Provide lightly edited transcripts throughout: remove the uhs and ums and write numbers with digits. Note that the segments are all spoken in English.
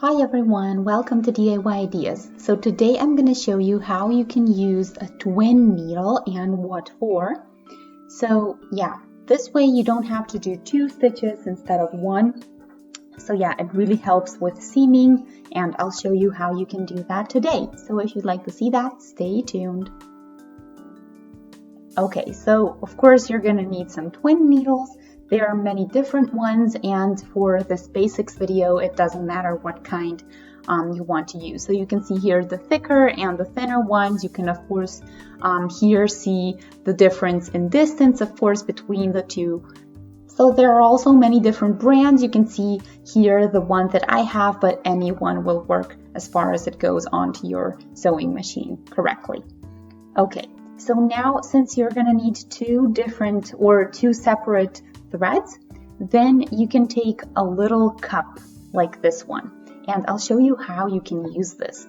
Hi everyone, welcome to DIY Ideas. So today I'm going to show you how you can use a twin needle and what for. So yeah, this way you don't have to do 2 stitches instead of 1. So yeah, it really helps with seaming and I'll show you how you can do that today. So if you'd like to see that, stay tuned. Okay, so of course you're going to need some twin needles. There are many different ones, and for this basics video, it doesn't matter what kind you want to use. So you can see here the thicker and the thinner ones. You can of course here see the difference in distance, of course, between the two. So there are also many different brands. You can see here the one that I have, but any one will work as far as it goes onto your sewing machine correctly. Okay, so now since you're going to need 2 separate threads, then you can take a little cup like this one, and I'll show you how you can use this.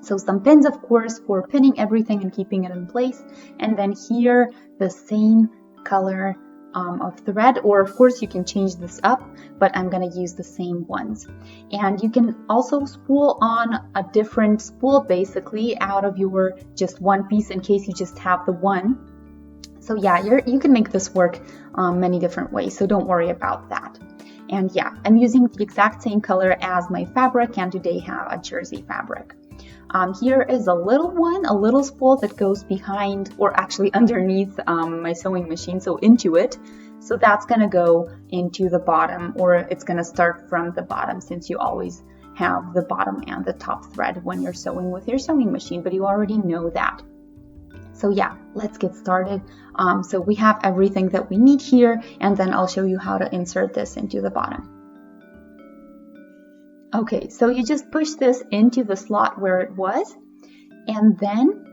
So some pins, of course, for pinning everything and keeping it in place, and then here the same color of thread, or of course you can change this up, but I'm going to use the same ones. And you can also spool on a different spool basically out of your just one piece in case you just have the one. So yeah, you can make this work many different ways, so don't worry about that. And yeah, I'm using the exact same color as my fabric, and today have a jersey fabric. Here is a little spool that goes behind, or actually underneath my sewing machine, so into it. So that's going to go into the bottom, or it's going to start from the bottom, since you always have the bottom and the top thread when you're sewing with your sewing machine, but you already know that. So yeah, let's get started. So we have everything that we need here, and then I'll show you how to insert this into the bottom. Okay, so you just push this into the slot where it was, and then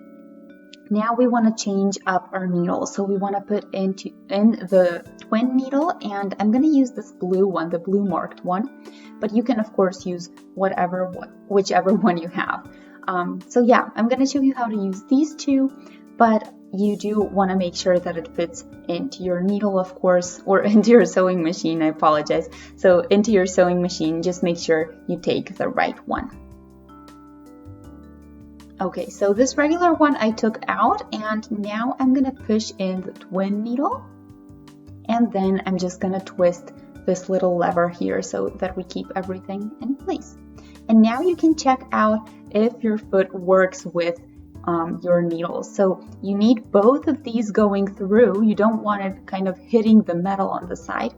now we want to change up our needle. So we want to put in the twin needle, and I'm going to use this blue one, the blue marked one, but you can of course use whichever one you have. So yeah, I'm going to show you how to use these two, but you do want to make sure that it fits into your needle, of course, or into your sewing machine. I apologize. So into your sewing machine, just make sure you take the right one. Okay, so this regular one I took out, and now I'm going to push in the twin needle, and then I'm just going to twist this little lever here so that we keep everything in place. And now you can check out if your foot works with your needles. So you need both of these going through. You don't want it kind of hitting the metal on the side.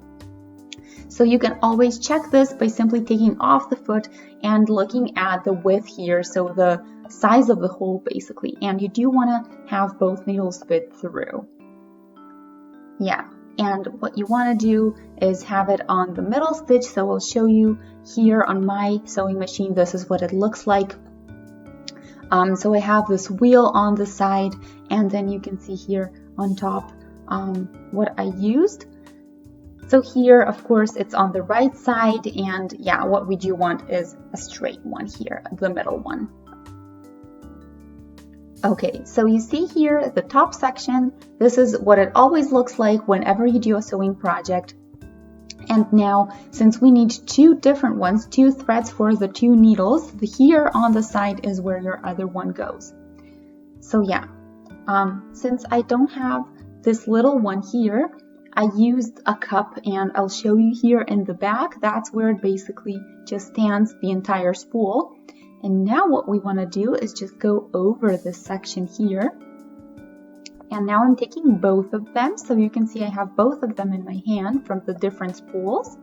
So you can always check this by simply taking off the foot and looking at the width here, so the size of the hole basically. And you do want to have both needles fit through. Yeah, and what you want to do is have it on the middle stitch. So I'll show you here on my sewing machine. This is what it looks like. So I have this wheel on the side, and then you can see here on top what I used. So here, of course, it's on the right side, and yeah, what we do want is a straight one here, the middle one. Okay, so you see here the top section. This is what it always looks like whenever you do a sewing project. And now, since we need 2 different ones, 2 threads for the 2 needles, here on the side is where your other one goes. So yeah, since I don't have this little one here, I used a cup, and I'll show you here in the back. That's where it basically just stands the entire spool. And now what we want to do is just go over this section here. And now I'm taking both of them, so you can see I have both of them in my hand from the different spools.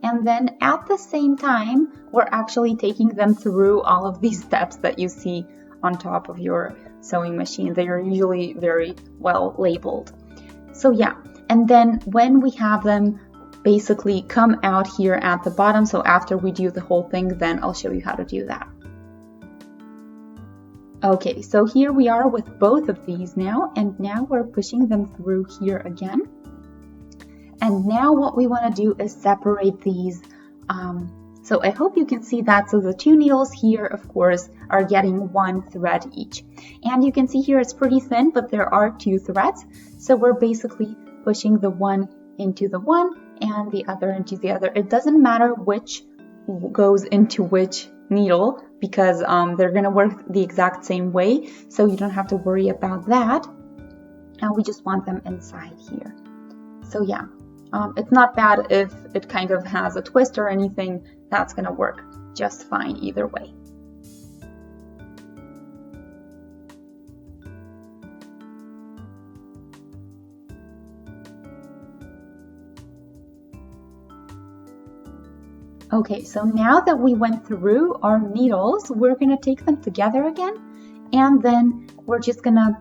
And then at the same time, we're actually taking them through all of these steps that you see on top of your sewing machine. They are usually very well labeled. So yeah, and then when we have them basically come out here at the bottom, so after we do the whole thing, then I'll show you how to do that. Okay, so here we are with both of these now, and now we're pushing them through here again. And now what we want to do is separate these. So I hope you can see that. So the 2 needles here, of course, are getting 1 thread each. And you can see here it's pretty thin, but there are 2 threads. So we're basically pushing the one into the one and the other into the other. It doesn't matter which goes into which needle, because they're going to work the exact same way, so you don't have to worry about that. And we just want them inside here. So yeah, it's not bad if it kind of has a twist or anything. That's going to work just fine either way. Okay, so now that we went through our needles, we're going to take them together again, and then we're just going to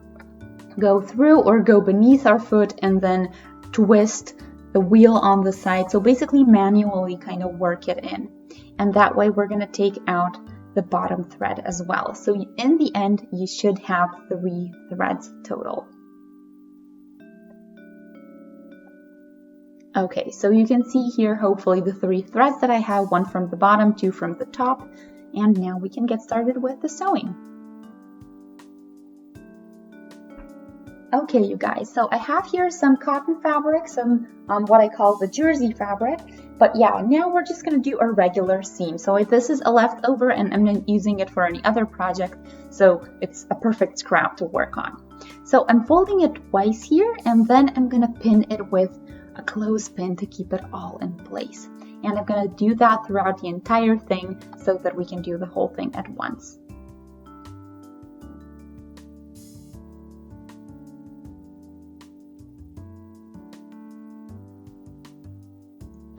go through or go beneath our foot and then twist the wheel on the side. So basically manually kind of work it in. And that way we're going to take out the bottom thread as well. So in the end, you should have 3 threads total. Okay, so you can see here, hopefully, the 3 threads that I have, 1 from the bottom, 2 from the top, and now we can get started with the sewing. Okay, you guys, so I have here some cotton fabric, some what I call the jersey fabric, but yeah, now we're just going to do a regular seam. So this is a leftover and I'm not using it for any other project, so it's a perfect scrap to work on. So I'm folding it twice here, and then I'm going to pin it with a clothespin to keep it all in place. And I'm going to do that throughout the entire thing so that we can do the whole thing at once.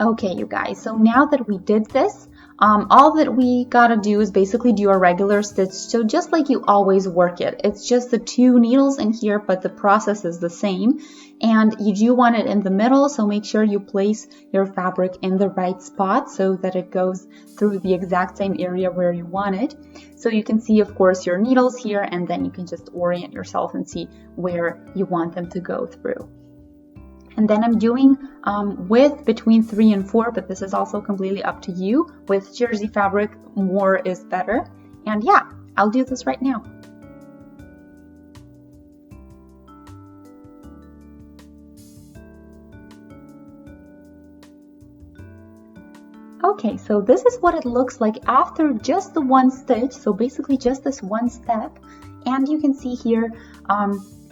Okay, you guys, so now that we did this, all that we gotta do is basically do a regular stitch. So just like you always work it, it's just the 2 needles in here, but the process is the same. And you do want it in the middle, so make sure you place your fabric in the right spot so that it goes through the exact same area where you want it. So you can see, of course, your needles here, and then you can just orient yourself and see where you want them to go through. And then I'm doing width between 3 and 4, but this is also completely up to you. With jersey fabric, more is better. And yeah, I'll do this right now. Okay, so this is what it looks like after just the 1 stitch, so basically just this 1 step. And you can see here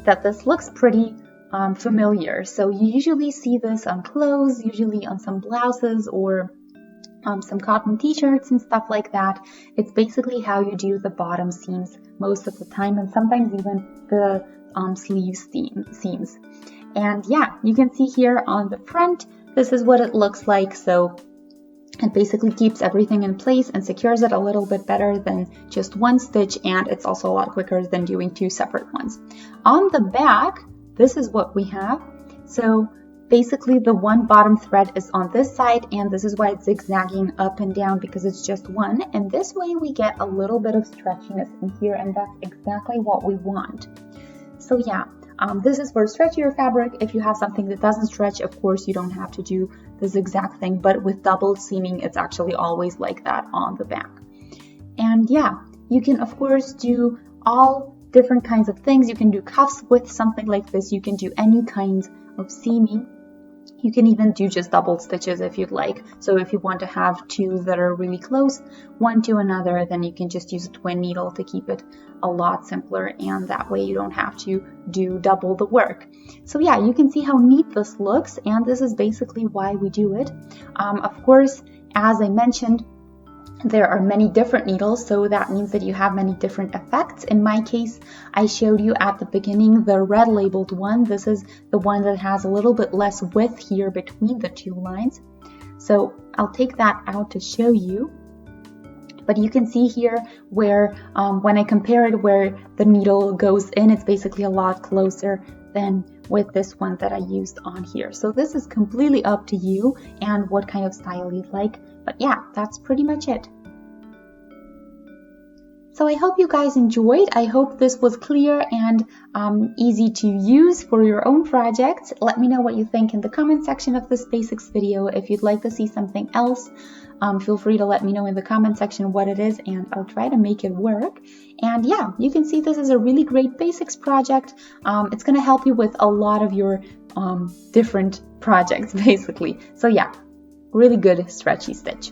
that this looks pretty familiar. So you usually see this on clothes, usually on some blouses or some cotton t-shirts and stuff like that. It's basically how you do the bottom seams most of the time, and sometimes even the sleeve seams. And yeah, you can see here on the front, this is what it looks like. So it basically keeps everything in place and secures it a little bit better than just 1 stitch, and it's also a lot quicker than doing 2 separate ones. On the back, this is what we have. So basically the 1 bottom thread is on this side, and this is why it's zigzagging up and down, because it's just 1. And this way we get a little bit of stretchiness in here, and that's exactly what we want. So yeah, this is for stretchier fabric. If you have something that doesn't stretch, of course, you don't have to do this exact thing, but with double seaming, it's actually always like that on the back. And yeah, you can of course do all different kinds of things. You can do cuffs with something like this. You can do any kind of seaming. You can even do just double stitches if you'd like. So if you want to have 2 that are really close, one to another, then you can just use a twin needle to keep it a lot simpler, and that way you don't have to do double the work. So yeah, you can see how neat this looks, and this is basically why we do it. Of course, as I mentioned, there are many different needles, so that means that you have many different effects. In my case, I showed you at the beginning the red labeled one. This is the one that has a little bit less width here between the 2 lines. So I'll take that out to show you. But you can see here where when I compare it where the needle goes in, it's basically a lot closer than with this one that I used on here. So this is completely up to you and what kind of style you'd like. But yeah, that's pretty much it. So I hope you guys enjoyed. I hope this was clear and easy to use for your own projects. Let me know what you think in the comment section of this basics video. If you'd like to see something else, feel free to let me know in the comment section what it is, and I'll try to make it work. And yeah, you can see this is a really great basics project. It's going to help you with a lot of your different projects basically. So yeah, really good stretchy stitch.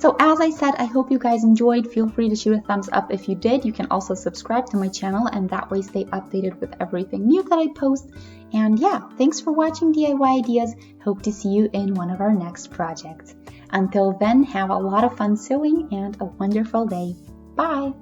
So as I said, I hope you guys enjoyed. Feel free to shoot a thumbs up if you did. You can also subscribe to my channel and that way stay updated with everything new that I post. And yeah, thanks for watching DIY Ideas. Hope to see you in one of our next projects. Until then, have a lot of fun sewing and a wonderful day. Bye!